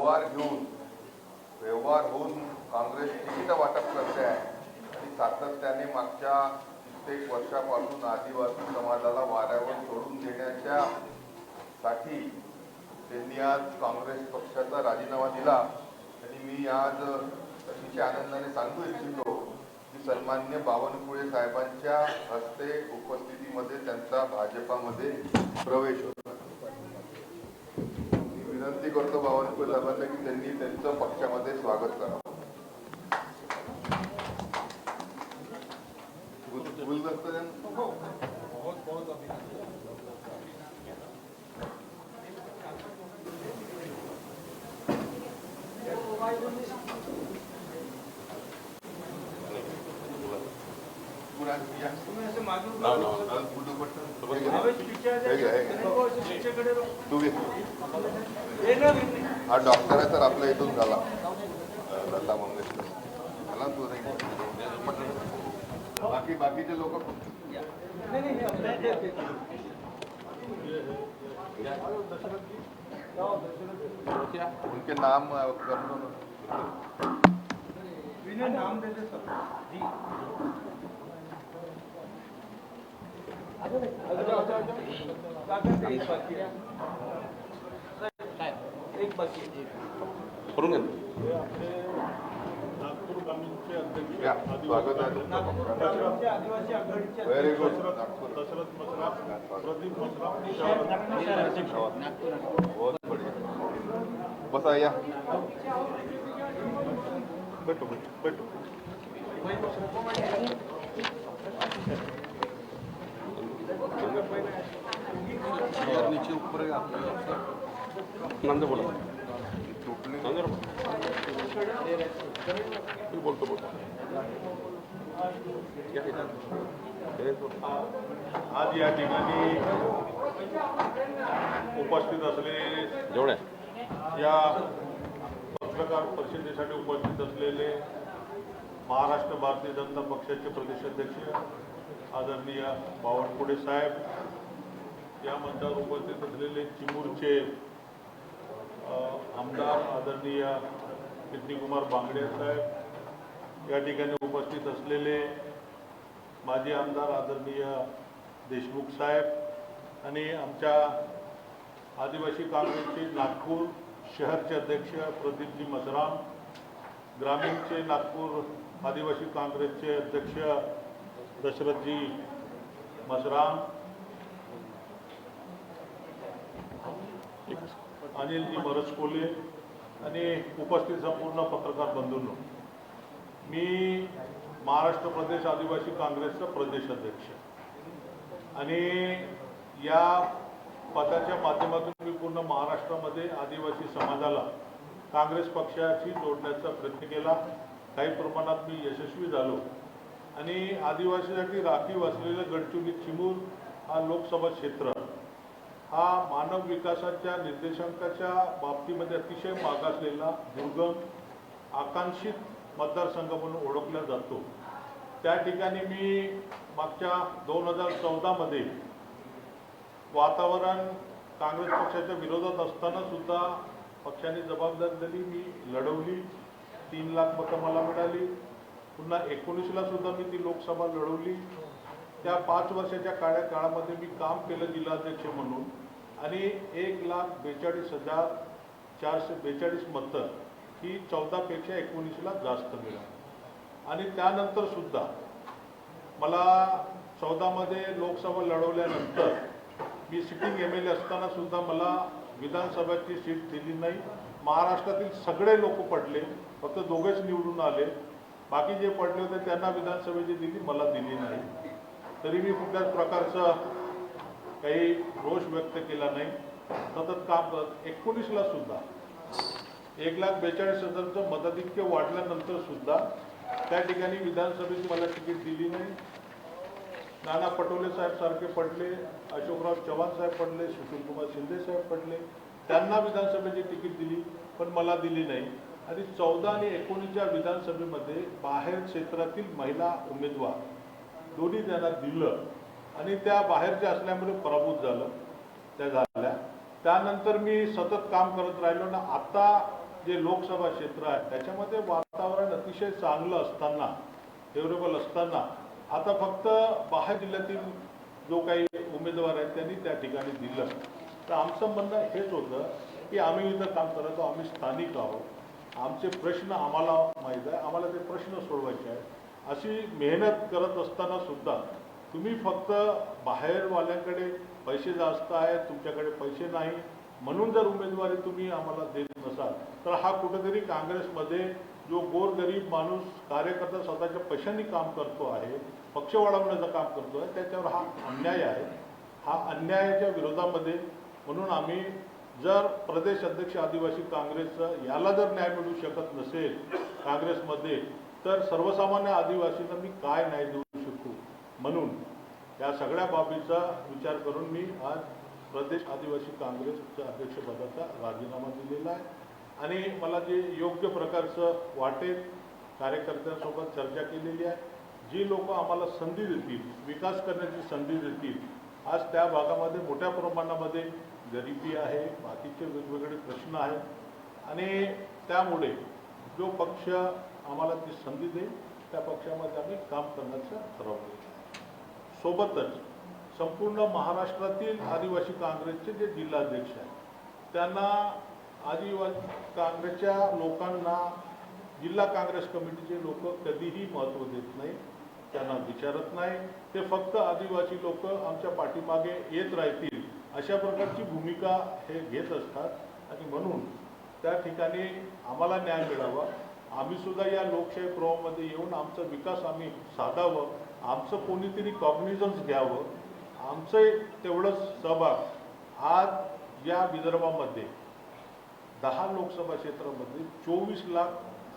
व्यवहार होऊन काँग्रेस तिकीट वाटप करते आहे आणि सातत्याने मागच्या कित्येक वर्षापासून आदिवासी समाजाला वाऱ्यावर सोडून देण्याच्या साठी त्यांनी आज काँग्रेस पक्षाचा राजीनामा दिला। आणि मी आज अतिशय आनंदाने सांगू इच्छितो की सन्माननीय बावनकुळे साहेबांच्या हस्ते उपस्थितीमध्ये त्यांचा भाजपामध्ये प्रवेश होता। मी विनंती करतो बावनकुळे साहेबांना की त्यांनी त्यांचं पक्षामध्ये स्वागत करावं। हा डॉक्टर आहे तर आपल्या इथून झाला लता मंगेशकर मला तू बाकीचे लोक उनके नाम नाम दे दे सर जी। एक बाकी करून नागपूर ग्रामीणचे अध्यक्ष स्वागत आहे आदिवासी आघाडीचे व्हेरी गुड दशरथ मसरा प्रदीप मसरा बहुत बढ़िया बस आया बैठो बैठो नीचे ऊपर नंद बोला बोलतो आज या ठिकाणी उपस्थित असलेले जेवढे या पत्रकार परिषदेसाठी उपस्थित असलेले महाराष्ट्र भारतीय जनता पक्षाचे प्रदेशाध्यक्ष आदरणीय बावनकुळे साहेब, या मंचावर उपस्थित असलेले चिमूरचे आमदार आदरणीय किर्तीकुमार बांगडे साहेब, या ठिकाणी उपस्थित असलेले माजी आमदार आदरणीय देशमुख साहेब आणि आमच्या आदिवासी काँग्रेसचे नागपूर शहरचे अध्यक्ष प्रदीपजी मसराम, ग्रामीणचे नागपूर आदिवासी काँग्रेसचे अध्यक्ष दशरथजी मसराम, अनिलजी मरसकोले आणि उपस्थित संपूर्ण पत्रकार बंधूंनो, मी महाराष्ट्र प्रदेश आदिवासी काँग्रेसचा प्रदेश अध्यक्ष आणि या पदाच्या माध्यमातून मी पूर्ण महाराष्ट्रामध्ये आदिवासी समाजाला काँग्रेस पक्षाशी जोडण्याचा प्रयत्न केला। काही प्रमाणात मी यशस्वी झालो आणि आदिवासीसाठी राखीव असलेलं गडचिरोली चिमूर हा लोकसभा क्षेत्र हा मानव विकासाच्या निर्देशांकाच्या बाबतीमध्ये अतिशय मागासलेला दुर्गम आकांक्षित मतदारसंघ म्हणून ओळखला जातो। त्या ठिकाणी मी मागच्या 2014 मध्ये वातावरण काँग्रेस पक्षाच्या विरोधात असताना सुद्धा पक्षाने जबाबदारी दिली, मी लढवली, 3 लाख मतं मला मिळाली। पुन्हा 19ला सुद्धा मी ती लोकसभा लढवली। त्या 5 वर्षाच्या काळामध्ये मी काम केलं जिल्हाध्यक्ष म्हणून आणि 1,42,442 मतं ही 14 पेक्षा 19ला जास्त मिळाली। आणि त्यानंतर सुद्धा मला 14 मध्ये लोकसभा लढवल्यानंतर मी सिटिंग MLA असताना सुद्धा मला विधानसभेची सीट दिली नाही। महाराष्ट्रातील सगळे लोक पडले, फक्त 2घेच निवडून आले, बाकी जे पडले होते त्यांना विधानसभेची दिली, मला दिली नाही। तरी मी कुठल्याच प्रकारचा काही रोष व्यक्त केला नाही, सतत काम करत 19ला सुद्धा 1,42,000चं मताधिक्य वाढल्यानंतर सुद्धा त्या ठिकाणी विधानसभेची मला तिकीट दिली नाही। नाना पटोले साहेब सारखे पडले, अशोकराव चव्हाण साहेब पडले, सुशीलकुमार शिंदे साहेब पडले, त्यांना विधानसभेची तिकीट दिली पण मला दिली नाही। आणि 14 आणि 19च्या विधानसभेमध्ये बाहेर क्षेत्रातील महिला उमेदवार दोन्ही त्यांना दिलं आणि त्या बाहेरच्या असल्यामुळे पराभूत झालं, त्या झाल्या। त्यानंतर मी सतत काम करत राहिलो ना। आता जे लोकसभा क्षेत्र आहे त्याच्यामध्ये वातावरण अतिशय चांगलं असताना, फेवरेबल असताना, आता फक्त बाहेर जिल्ह्यातील जो काही उमेदवार आहेत त्यांनी त्या ठिकाणी दिलं. तर आमचं म्हणणं हेच होतं की आम्ही इथं काम करायचो, आम्ही स्थानिक आहोत, आमचे प्रश्न आम्हाला माहीत आहे, आम्हाला ते प्रश्न सोडवायचे आहेत. अशी मेहनत करत असताना सुद्धा तुम्ही फक्त बाहेरवाल्यांकडे पैसे जास्त आहेत, तुमच्याकडे पैसे नाही म्हणून जर उमेदवारी तुम्ही आम्हाला देत नसाल तर हा कुठेतरी काँग्रेसमध्ये जो गोरगरीब माणूस कार्यकर्ता स्वतःच्या पैशांनी काम करतो आहे, पक्ष वाढवण्याचं काम करतो आहे, त्याच्यावर हा अन्याय आहे. हा अन्यायाच्या विरोधामध्ये म्हणून आम्ही जर प्रदेश अध्यक्ष आदिवासी काँग्रेसचं याला जर न्याय मिळू शकत नसेल काँग्रेसमध्ये, तर सर्वसामान्य आदिवासींना मी काय न्याय देऊ शकू. म्हणून या सगळ्या बाबीचा विचार करून मी आज प्रदेश आदिवासी काँग्रेसच्या अध्यक्षपदाचा राजीनामा दिलेला आहे. आणि मला जे योग्य प्रकारचं वाटेल कार्यकर्त्यांसोबत चर्चा केलेली आहे. जी लोक आम्हाला संधी देतील, विकास करण्याची संधी देतील, आज त्या भागामध्ये मोठ्या प्रमाणामध्ये गरिबी आहे, बाकीचे वेगवेगळे प्रश्न आहेत आणि त्यामुळे जो पक्ष आम्हाला ती संधी देईल त्या पक्षामध्ये आम्ही काम करण्याचं ठरवलं. सोबतच संपूर्ण महाराष्ट्रातील आदिवासी काँग्रेसचे जे जिल्हाध्यक्ष आहेत त्यांना आदिवासी काँग्रेसच्या लोकांना जिल्हा काँग्रेस कमिटीचे लोक कधीही महत्त्व देत नाही, त्यांना विचारत नाही. ते फक्त आदिवासी लोक आमच्या पाठीमागे येत राहतील अशा प्रकारची भूमिका हे घेत असतात आणि म्हणून त्या ठिकाणी आम्हाला न्याय मिळावा. आम्ही सुद्धा या लोकशाही प्रवाहामध्ये येऊन आमचा विकास आम्ही साधावं, आमचं कोणीतरी कॉग्निझन्स घ्यावं, आमचं तेवढंच सहभाग. आज या विदर्भामध्ये 10 लोकसभा क्षेत्रामध्ये 24 लाख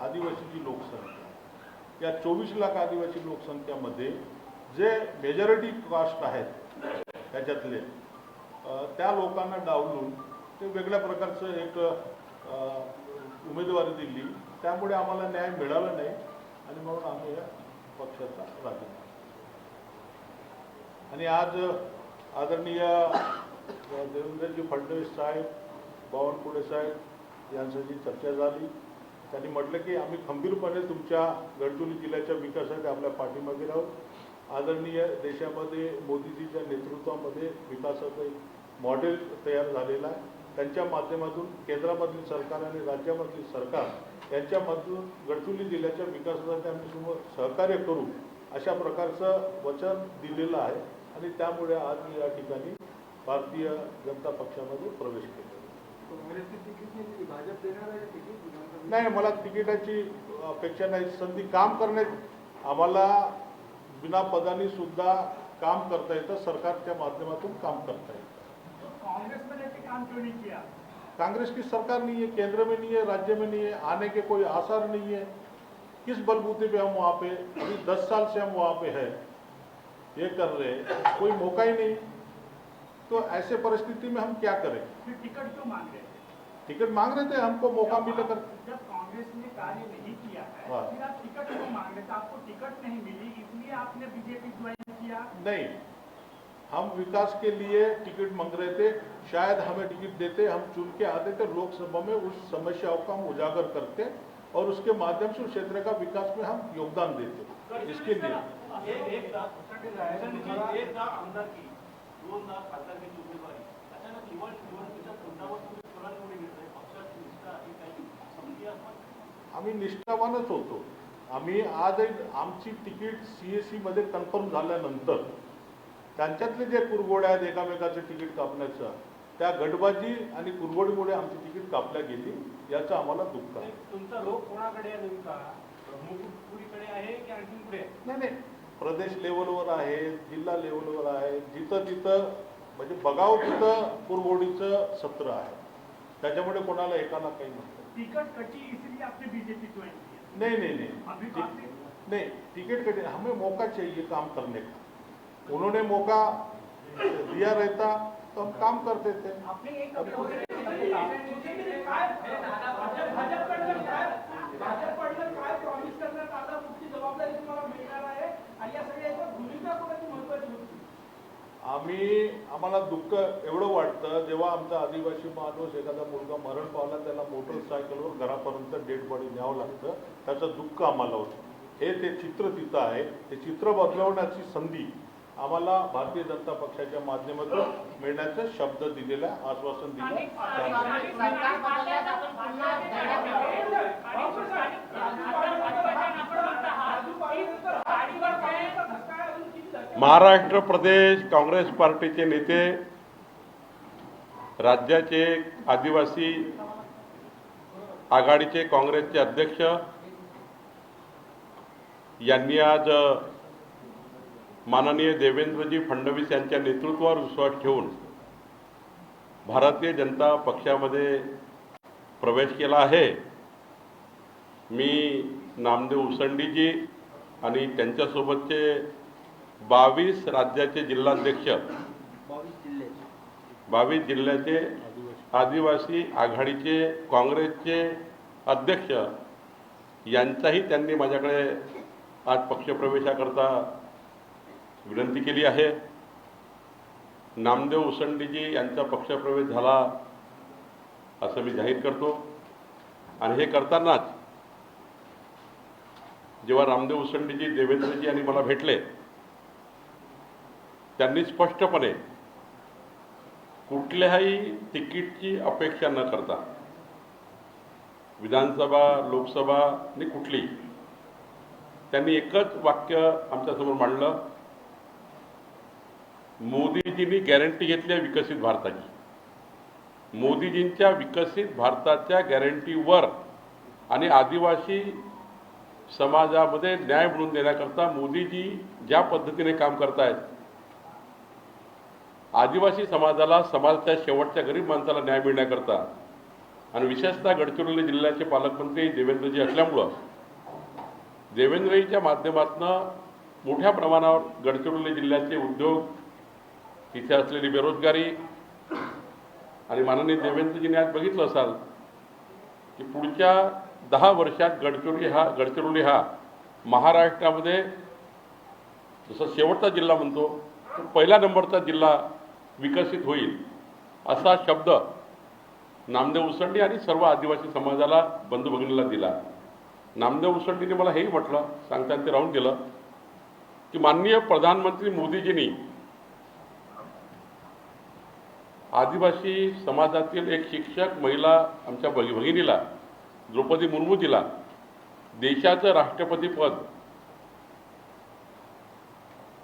आदिवासीची लोकसंख्या. या 24 लाख आदिवासी लोकसंख्यामध्ये जे मेजॉरिटी कास्ट आहेत त्याच्यातले त्या लोकांना डावलून ते वेगळ्या प्रकारचं एक उमेदवारी दिली. त्यामुळे आम्हाला न्याय मिळाला नाही आणि म्हणून आम्ही या पक्षाचा राजीनामा. आणि आज आदरणीय देवेंद्रजी फडणवीस साहेब, बावनकुळे साहेब यांच्याशी चर्चा झाली. त्यांनी म्हटलं की आम्ही खंबीरपणे तुमच्या गडचिरोली जिल्ह्याच्या विकासासाठी आपल्या पाठीमागे राहू. आदरणीय देशामध्ये मोदीजीच्या नेतृत्वामध्ये विकासाचं एक मॉडेल तयार झालेलं आहे. त्यांच्या माध्यमातून केंद्रामधील सरकार आणि राज्यामधील सरकार यांच्यामधून गडचिरोली जिल्ह्याच्या विकासासाठी आम्ही समोर सहकार्य करू अशा प्रकारचं वचन दिलेलं आहे आणि त्यामुळे आज मी या ठिकाणी भारतीय जनता पक्षामध्ये प्रवेश केला. नाही, मला तिकिटाची अपेक्षा नाही. संधी काम करण्यात आम्हाला बिना पदानी सुद्धा काम करता येतं, सरकारच्या माध्यमातून काम करता येतं. कांग्रेस में ऐसे काम क्यों नहीं किया? कांग्रेस की सरकार नहीं है, केंद्र में नहीं है, राज्य में नहीं है, आने के कोई आसार नहीं है. किस बलबूते पे हम वहाँ पे, अभी 10 साल से हम वहाँ पे है, ये कर रहे हैं, कोई मौका ही नहीं. तो ऐसे परिस्थिति में हम क्या करें? फिर टिकट क्यों मांग रहे थे? टिकट मांग रहे थे, हमको मौका मिला कर. जब कांग्रेस ने कार्य नहीं किया है हाँ. फिर आप टिकट क्यों मांग रहे थे? आपको टिकट नहीं मिली इसलिए आपने बीजेपी ज्वाइन किया? नहीं, हम विकास के लिए टिकट मांग रहे थे. शायद हमें टिकट देते, हम चुन के आते थे लोकसभा में, उस समस्याओं का हम उजागर करते और उसके माध्यम से उस क्षेत्र का विकास में हम योगदान देते. इसके लिए आम्ही निष्ठावानच होतो. आम्ही आज आमची तिकीट CSE मध्ये कन्फर्म झाल्यानंतर त्यांच्यातले जे कुरघोड्या आहेत एकामेकाचं तिकीट कापण्याचं, त्या गटबाजी आणि कुरघोडीमुळे आमची तिकीट कापल्या गेली, याचं आम्हाला दुःख आहे. तुमचा रोग कोणाकडे आहे नेमका? मुकुटपुरीकडे आहे की आणखी पुढे? नाही, प्रदेश लेवलवर आहे, जिल्हा लेवलवर आहे, जिथं तिथं म्हणजे बघावं तिथं कुरघोडीचं सत्र आहे. त्याच्यामुळे कोणाला एकाला काही नसतं. टिकट कटी इसलिए आपने बीजेपी ज्वाइन किया? नहीं, टिकट कटे, हमें मौका चाहिए काम करने का. उन्होंने मौका दिया रहता तो हम काम करते थे. आपने एक प्रॉमिस करण्यात आलं, तुमची जबाबदारी तुम्हाला मिळणार आहे आणि या सगळ्या भूमिका कोणाची महत्त्वाची होती? आम्हाला दुःख एवढं वाटतं जेव्हा आमचा आदिवासी माणूस एखादा मुलगा मरण पावला त्याला मोटरसायकलवर घरापर्यंत डेड बॉडी न्यावं लागतं, त्याचं दुःख आम्हाला होतं. हे ते चित्र तिथं आहे. ते चित्र बदलवण्याची संधी आम्हाला भारतीय जनता पक्षाच्या माध्यमातून मिळण्याचं शब्द दिलेला, आश्वासन दिलं. महाराष्ट्र प्रदेश काँग्रेस पार्टीचे नेते, राज्याचे आदिवासी आघाडीचे काँग्रेसचे अध्यक्ष यांनी आज माननीय देवेंद्रजी फडणवीस यांच्या नेतृत्वावर विश्वास ठेवून भारतीय जनता पक्षामध्ये प्रवेश केला आहे. मी नामदेव उसंडीजी आणि त्यांच्यासोबतचे 22 राज्याचे जिल्हाध्यक्ष, 22 जिल्ह्याचे आदिवासी आघाडीचे काँग्रेसचे अध्यक्ष यांचाही त्यांनी माझ्याकडे आज पक्षप्रवेशाकरता विनंती केली आहे. नामदेव उसंडीजी यांचा पक्षप्रवेश झाला असं मी जाहीर करतो. आणि हे करतानाच जेव्हा रामदेव उसंडीजी देवेंद्रजी यांनी मला भेटले, त्यांनी स्पष्टपणे कुठल्याही तिकीटची अपेक्षा न करता विधानसभा, लोकसभा आणि कुठली, त्यांनी एकच वाक्य आमच्यासमोर मांडलं, मोदीजींनी गॅरंटी घेतली आहे विकसित भारताची. मोदीजींच्या विकसित भारताच्या गॅरंटीवर आणि आदिवासी समाजामध्ये न्याय मिळवून देण्याकरता मोदीजी ज्या पद्धतीने काम करतायत, आदिवासी समाजाला, समाजाच्या शेवटच्या गरीब माणसाला न्याय मिळण्याकरता, आणि विशेषतः गडचिरोली जिल्ह्याचे पालकमंत्री देवेंद्रजी असल्यामुळं देवेंद्रजीच्या माध्यमातून मोठ्या प्रमाणावर गडचिरोली जिल्ह्याचे उद्योग, तिथे असलेली बेरोजगारी, आणि माननीय देवेंद्रजींनी आज बघितलं असाल की पुढच्या 10 वर्षात गडचिरोली हा महाराष्ट्रामध्ये जसं शेवटचा जिल्हा म्हणतो तो पहिल्या नंबरचा जिल्हा विकसित होईल, असा शब्द नामदेव उसंडी आणि सर्व आदिवासी समाजाला, बंधू भगिनीला दिला. नामदेव उसंडीने मला हेही म्हटलं, सांगताना ते राहून गेलं, की माननीय प्रधानमंत्री मोदीजींनी आदिवासी समाजातील एक शिक्षक महिला आमच्या भगिनीला, द्रौपदी मुर्मूजीला, देशाचं राष्ट्रपती पद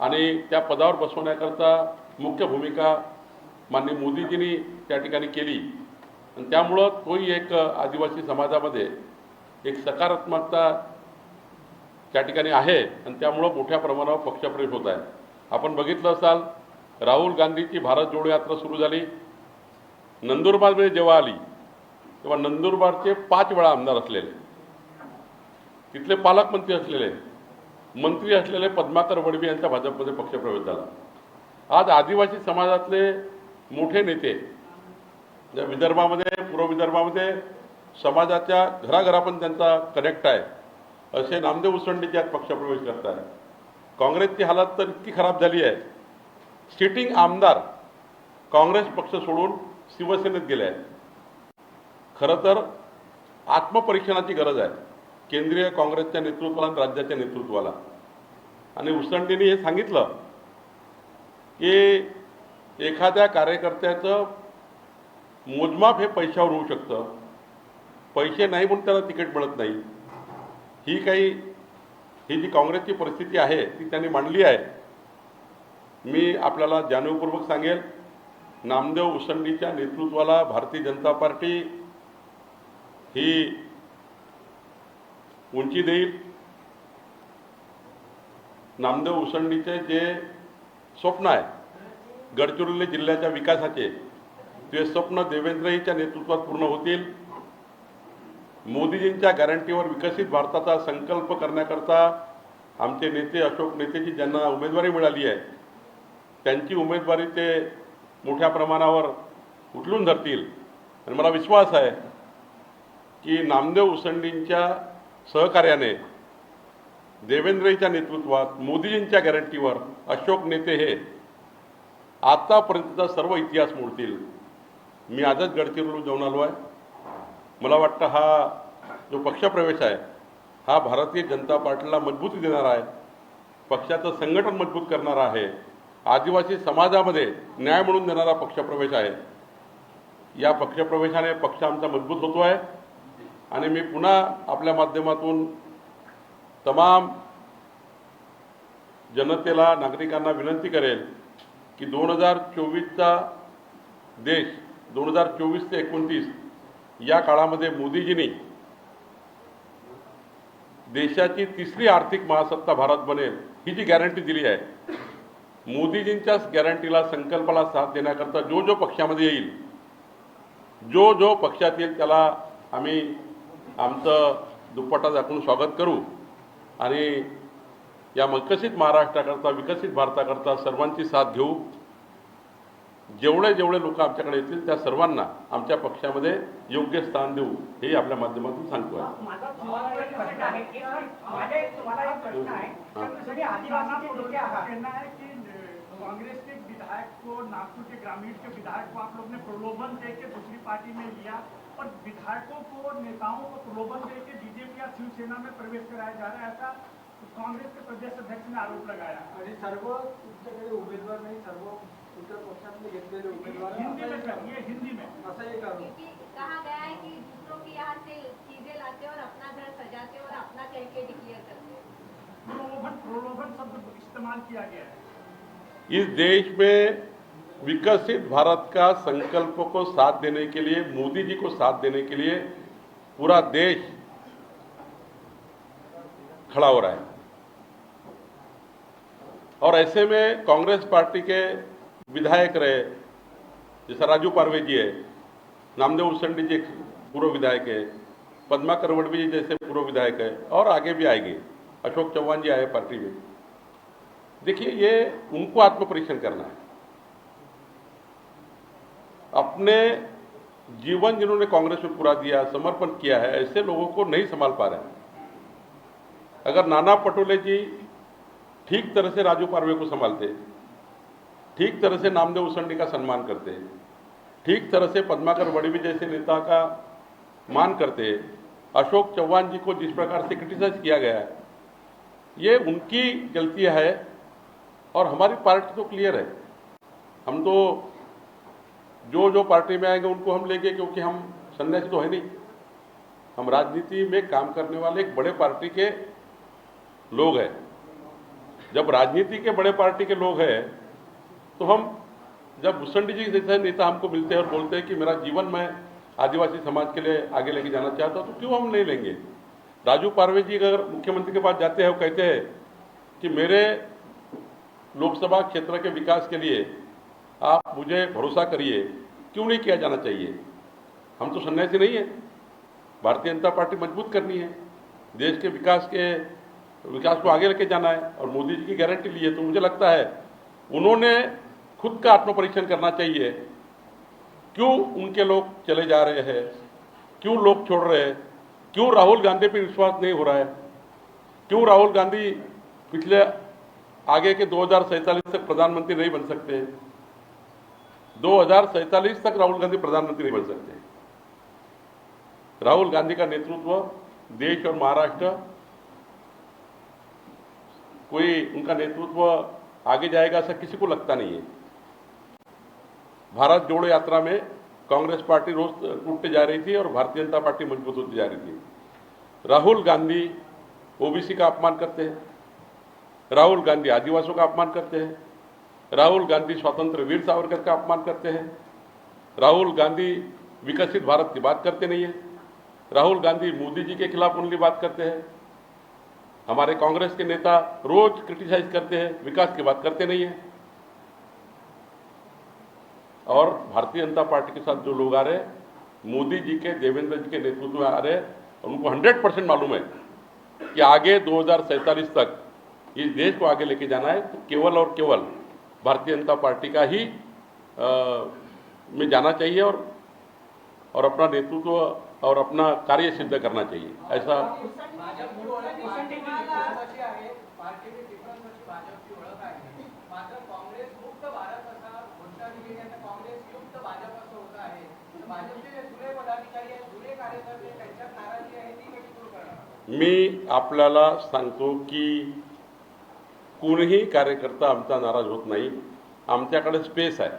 आणि त्या पदावर बसवण्याकरता मुख्य भूमिका माननीय मोदीजींनी त्या ठिकाणी केली. आणि त्यामुळं तोही एक आदिवासी समाजामध्ये एक सकारात्मकता त्या ठिकाणी आहे, आणि त्यामुळं मोठ्या प्रमाणावर पक्षप्रवेश होत आहे. आपण बघितलं असाल, राहुल गांधीची भारत जोडो यात्रा सुरू झाली. नंदुरबारमध्ये जेव्हा आली तेव्हा नंदुरबारचे 5 वेळा आमदार असलेले, तिथले पालकमंत्री असलेले, मंत्री असलेले पद्माकर वडवी यांचा भाजपमध्ये पक्षप्रवेश झाला. आज आदिवासी समाजातले मोठे नेते, ज्या विदर्भामध्ये, पूर्व विदर्भामध्ये समाजाच्या घराघरापर्यंत त्यांचा कनेक्ट आहे, असे नामदेव उसंडीचे आज पक्षप्रवेश करत आहे. काँग्रेसची हालत तर इतकी खराब झाली आहे, सिटिंग आमदार काँग्रेस पक्ष सोडून शिवसेनेत गेले आहेत. खरं तर आत्मपरीक्षणाची गरज आहे केंद्रीय काँग्रेसच्या नेतृत्वाला आणि राज्याच्या नेतृत्वाला. आणि उसंडींनी हे सांगितलं की एखाद्या कार्यकर्त्याचं मोजमाप हे पैशावर होऊ शकतं, पैसे नाही म्हणून त्याला तिकीट मिळत नाही. ही जी काँग्रेसची परिस्थिती आहे ती त्यांनी मांडली आहे. मी आपल्याला जाणीवपूर्वक सांगेल, नामदेव उसंडीच्या नेतृत्वाला भारतीय जनता पार्टी ही उंची देईल. नामदेव उसंडीचे जे स्वप्न आहे गडचिरोली जिल्ह्याच्या विकासाचे, ते स्वप्न देवेंद्रजींच्या नेतृत्वात पूर्ण होतील. मोदीजींच्या गॅरंटीवर विकसित भारताचा संकल्प करण्याकरता आमचे नेते, अशोक नेतेजी ज्यांना उमेदवारी मिळाली आहे, त्यांची उमेदवारी ते मोठ्या प्रमाणावर उचलून धरतील. आणि मला विश्वास आहे की नामदेव उसंडींच्या सहकार्याने, देवेंद्रजींच्या नेतृत्वात, मोदीजींच्या गॅरंटीवर अशोक नेते हे आतापर्यंतचा सर्व इतिहास मोडतील. मी आजच गडचिरोली जाऊन आलो आहे. मला वाटतं हा जो पक्षप्रवेश आहे हा भारतीय जनता पार्टीला मजबूती देणारा आहे, पक्षाचं संघटन मजबूत करणारा आहे, आदिवासी समाजामध्ये न्याय म्हणून देणारा पक्षप्रवेश आहे. या पक्षप्रवेशाने पक्ष आमचा मजबूत होतो आहे. आणि मी पुन्हा आपल्या माध्यमातून तमाम जनतेला, नागरिकांना विनंती करेल की 2024चा देश 2024 ते 29 या काळामध्ये मोदीजींनी देशाची तिसरी आर्थिक महासत्ता भारत बनेल ही जी गॅरंटी दिली आहे, मोदीजींच्याच गॅरंटीला, संकल्पाला साथ देण्याकरता जो जो पक्षामध्ये येईल, जो जो पक्षात येईल त्याला आम्ही आमचं दुपट्टा दाखवून स्वागत करू. आणि या विकसित महाराष्ट्राकरता, विकसित भारताकरता सर्वांची साथ घेऊ. जेवढे जेवढे लोक आमच्याकडे येतील त्या सर्वांना आमच्या पक्षामध्ये योग्य स्थान देऊ, हे आपल्या माध्यमातून सांगतो आहे. माझा तुम्हाला एक प्रश्न आहे की आदिवासी के कहना है कि कांग्रेस के विधायक को, नागपुर के ग्रामीण के विधायक को आप लोग ने प्रलोभन देके दूसरी पार्टी में लिया और विधायकों को, नेताओं को प्रलोभन देके बीजेपी या शिवसेना में प्रवेश कराया जा रहा है, ऐसा कांग्रेस के प्रदेश अध्यक्ष ने आरोप लगाया. आणि सर्व तुमच्याकडे उमेदवार नाही, सर्व तुमच्या पक्षातले घेतलेले उमेदवार हिंदी में सर, ये हिंदी में असं एक आरोप. क्योंकि कहा गया है कि दूसरों की यहाँ से चीजें लाते और अपना घर सजाते और अपना कह के डिक्लेयर करते. प्रलोभन शब्द इस्तेमाल किया गया है. इस देश में विकसित भारत का संकल्प को साथ देने के लिए, मोदी जी को साथ देने के लिए पूरा देश खड़ा हो रहा है. और ऐसे में कांग्रेस पार्टी के विधायक रहे, जैसा राजू पारवे जी है, नामदेव उसेंडी जी पूर्व विधायक है, पद्मा करवड़वी जी जैसे पूर्व विधायक है, और आगे भी आएंगे, अशोक चौहान जी आए पार्टी में. देखिए, ये उनको आत्मपरीक्षण करना है. अपने जीवन जिन्होंने कांग्रेस में पूरा दिया, समर्पण किया है, ऐसे लोगों को नहीं संभाल पा रहे हैं. अगर नाना पटोले जी ठीक तरह से राजू पारवे को संभालते, ठीक तरह से नामदेव उसेंडी का सम्मान करते, ठीक तरह से पद्माकर वड़वी जैसे नेता का मान करते, अशोक चौहान जी को जिस प्रकार से क्रिटिसाइज किया गया है, ये उनकी गलती है. और हमारी पार्टी तो क्लियर है. हम तो जो पार्टी में आएंगे उनको हम लेंगे, क्योंकि हम सन्यासी तो है नहीं. हम राजनीति में काम करने वाले एक बड़े पार्टी के लोग हैं. जब राजनीति के बड़े पार्टी के लोग हैं तो हम, जब उसेंडी जी जैसे नेता हमको मिलते हैं और बोलते हैं कि मेरा जीवन मैं आदिवासी समाज के लिए आगे लेके जाना चाहता हूं, तो क्यों हम नहीं लेंगे. राजू पारवे जी अगर मुख्यमंत्री के पास जाते हैं, वो कहते हैं कि मेरे लोकसभा क्षेत्र के विकास के लिए आप मुझे भरोसा करिए, क्यों नहीं किया जाना चाहिए. हम तो सन्यासी नहीं है. भारतीय जनता पार्टी मजबूत करनी है, देश के विकास को आगे लेके जाना है, और मोदी जी की गारंटी ली है. तो मुझे लगता है उन्होंने खुद का आत्मपरीक्षण करना चाहिए. क्यों उनके लोग चले जा रहे हैं, क्यों लोग छोड़ रहे हैं, क्यों राहुल गांधी पर विश्वास नहीं हो रहा है, क्यों राहुल गांधी पिछले आगे के 2047 तक प्रधानमंत्री नहीं बन सकते. 2047 तक राहुल गांधी प्रधानमंत्री नहीं बन सकते. राहुल गांधी का नेतृत्व देश और महाराष्ट्र, कोई उनका नेतृत्व आगे जाएगा ऐसा किसी को लगता नहीं है. भारत जोड़ो यात्रा में कांग्रेस पार्टी रोज टूटते जा रही थी और भारतीय जनता पार्टी मजबूत होती जा रही थी. राहुल गांधी ओबीसी का अपमान करते हैं, राहुल गांधी आदिवासियों का अपमान करते हैं, राहुल गांधी स्वतंत्र वीर सावरकर का अपमान करते हैं, राहुल गांधी विकसित भारत की बात करते नहीं है, राहुल गांधी मोदी जी के खिलाफ ओनली बात करते हैं. हमारे कांग्रेस के नेता रोज क्रिटिसाइज करते हैं, विकास की बात करते नहीं है. और भारतीय जनता पार्टी के साथ जो लोग आ रहे हैं, मोदी जी के, देवेंद्र जी के नेतृत्व में आ रहे हैं, उनको 100% मालूम है कि आगे 2047 तक इस देश को आगे लेके जाना है, तो केवल और केवल भारतीय जनता पार्टी का ही में जाना चाहिए और अपना नेतृत्व और अपना कार्य सिद्ध करना चाहिए. ऐसा पार्टी डिफरन्स भाजपची ओळख आहे, मात्र काँग्रेस मुक्त भारत असा मी आपल्याला सांगतो की कोणीही कार्यकर्ता आमचा नाराज होत नाही. आमच्याकडे स्पेस आहे,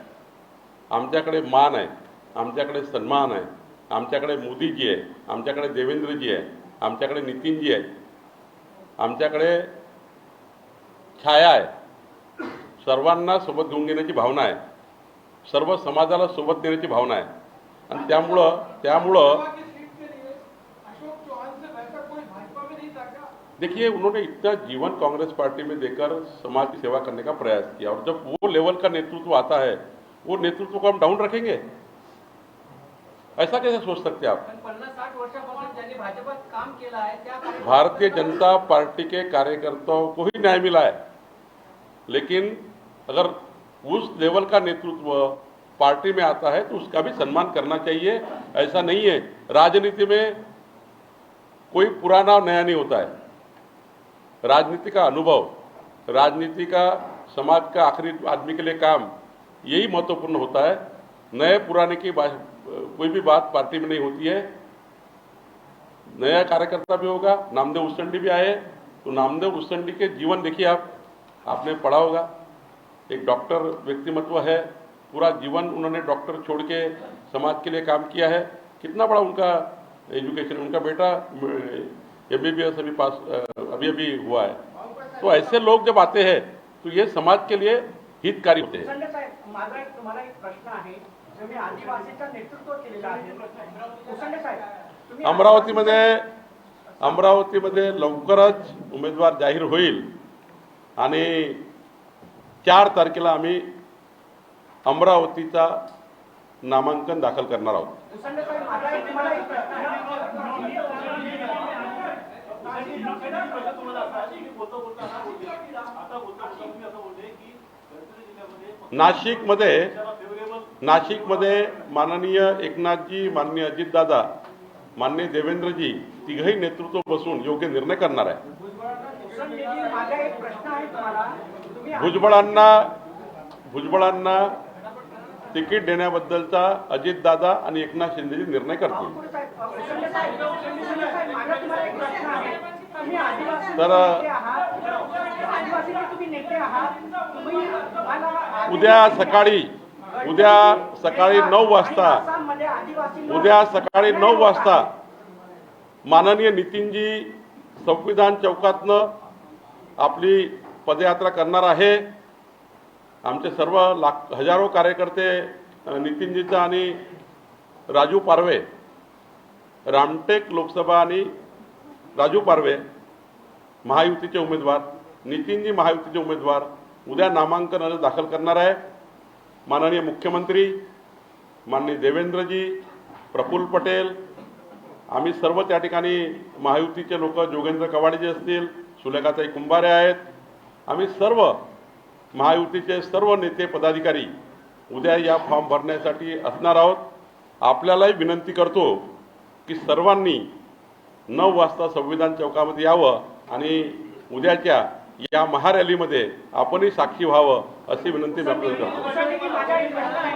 आमच्याकडे मान आहे, आमच्याकडे सन्मान आहे, आमच्याकडे मोदीजी आहे, आमच्याकडे देवेंद्रजी आहे, आमच्याकडे नितीनजी आहे, आमच्याकडे छाया आहे. सर्वांना सोबत घेऊन घेण्याची भावना आहे, सर्व समाजाला सोबत देण्याची भावना आहे. आणि त्यामुळं अशोक चौहान से वैसा कोई भाजपा में नहीं था क्या? देखिए, उन्होंने इतना जीवन कांग्रेस पार्टी में देकर समाज की सेवा करने का प्रयास किया, और जब वो लेवल का नेतृत्व आता है, वो नेतृत्व को हम डाउन रखेंगे? ऐसा कैसे सोच सकते आप? 50-60 वर्षापासून ज्यांनी भाजपात काम केलं आहे त्या कार्यकर्त्यांना- भारतीय जनता पार्टी के कार्यकर्ताओं को ही न्याय मिला है, लेकिन अगर उस लेवल का नेतृत्व पार्टी में आता है तो उसका भी सम्मान करना चाहिए. ऐसा नहीं है, राजनीति में कोई पुराना नया नहीं होता है. राजनीति का अनुभव, राजनीति का समाज का आखिरी आदमी के लिए काम, यही महत्वपूर्ण होता है. नए पुराने की कोई भी बात पार्टी में नहीं होती है. नया कार्यकर्ता भी होगा. नामदेव उसेंडी भी आए, तो नामदेव उसेंडी के जीवन देखिए, आपने पढ़ा होगा. एक डॉक्टर व्यक्तिमत्व है, पूरा जीवन उन्होंने डॉक्टर छोड़ के समाज के लिए काम किया है. कितना बड़ा उनका एजुकेशन, उनका बेटा MBBS अभी पास अभी हुआ है. तो ऐसे लोग जब आते हैं तो ये समाज के लिए हितकारी होते हैं. संजय साहेब, माझा एक तुम्हाला एक प्रश्न आहे. तुम्ही आदिवासीचं नेतृत्व केलेलं आहे. संजय साहेब, तुम्ही अमरावतीमध्ये लवकरच उमेदवार जाहीर होईल आणि 4 तारखेला आम्ही अमरावतीचा नामांकन दाखल करणार आहोत. संजय साहेब, माझा एक तुम्हाला एक प्रश्न आहे. नाशिकमध्ये माननीय एकनाथजी, माननीय अजितदादा, माननीय देवेंद्रजी तिघही नेतृत्व बसून योग्य निर्णय करणार आहे. माझा एक प्रश्न आहे तुम्हाला. तुम्ही भुजबळांना तिकीट देण्याबद्दलचा अजितदादा आणि एकनाथ शिंदेजी निर्णय करतील. संजय साहेब, माझा तुम्हाला एक प्रश्न आहे. तुम्ही आदिवासी तर नेते आहात. आदिवासीचे तुम्ही नेते आहात. तुम्ही मला उद्या सकाळी 9 वाजता आसाममध्ये आदिवासी उद्या सकाळी 9 वाजता माननीय नितीनजी संविधान चौकातनं आपली पदयात्रा करणार आहे. आमचे सर्व हजारो कार्यकर्ते नितीनजीचा आणि राजू पारवे, रामटेक लोकसभा आणि राजू पारवे महायुतीचे उमेदवार, नितीनजी महायुतीचे उमेदवार उद्या नामांकन अर्ज दाखल करणार आहे. माननीय मुख्यमंत्री, माननीय देवेंद्रजी, प्रफुल्ल पटेल, आम्ही सर्व त्या ठिकाणी महायुतीचे लोक, जोगेंद्र कवाडेजी असतील, सुलेखाताई कुंभारे आहेत, आम्ही सर्व महायुतीचे सर्व नेते पदाधिकारी उद्या या फॉर्म भरण्यासाठी असणार आहोत. आपल्यालाही विनंती करतो की सर्वांनी 9 वाजता संविधान चौकामध्ये यावं आणि उद्याच्या या महारॅलीमध्ये आपणही साक्षी व्हावं अशी विनंती मी आपल्याला करतो. माझा एक प्रश्न आहे.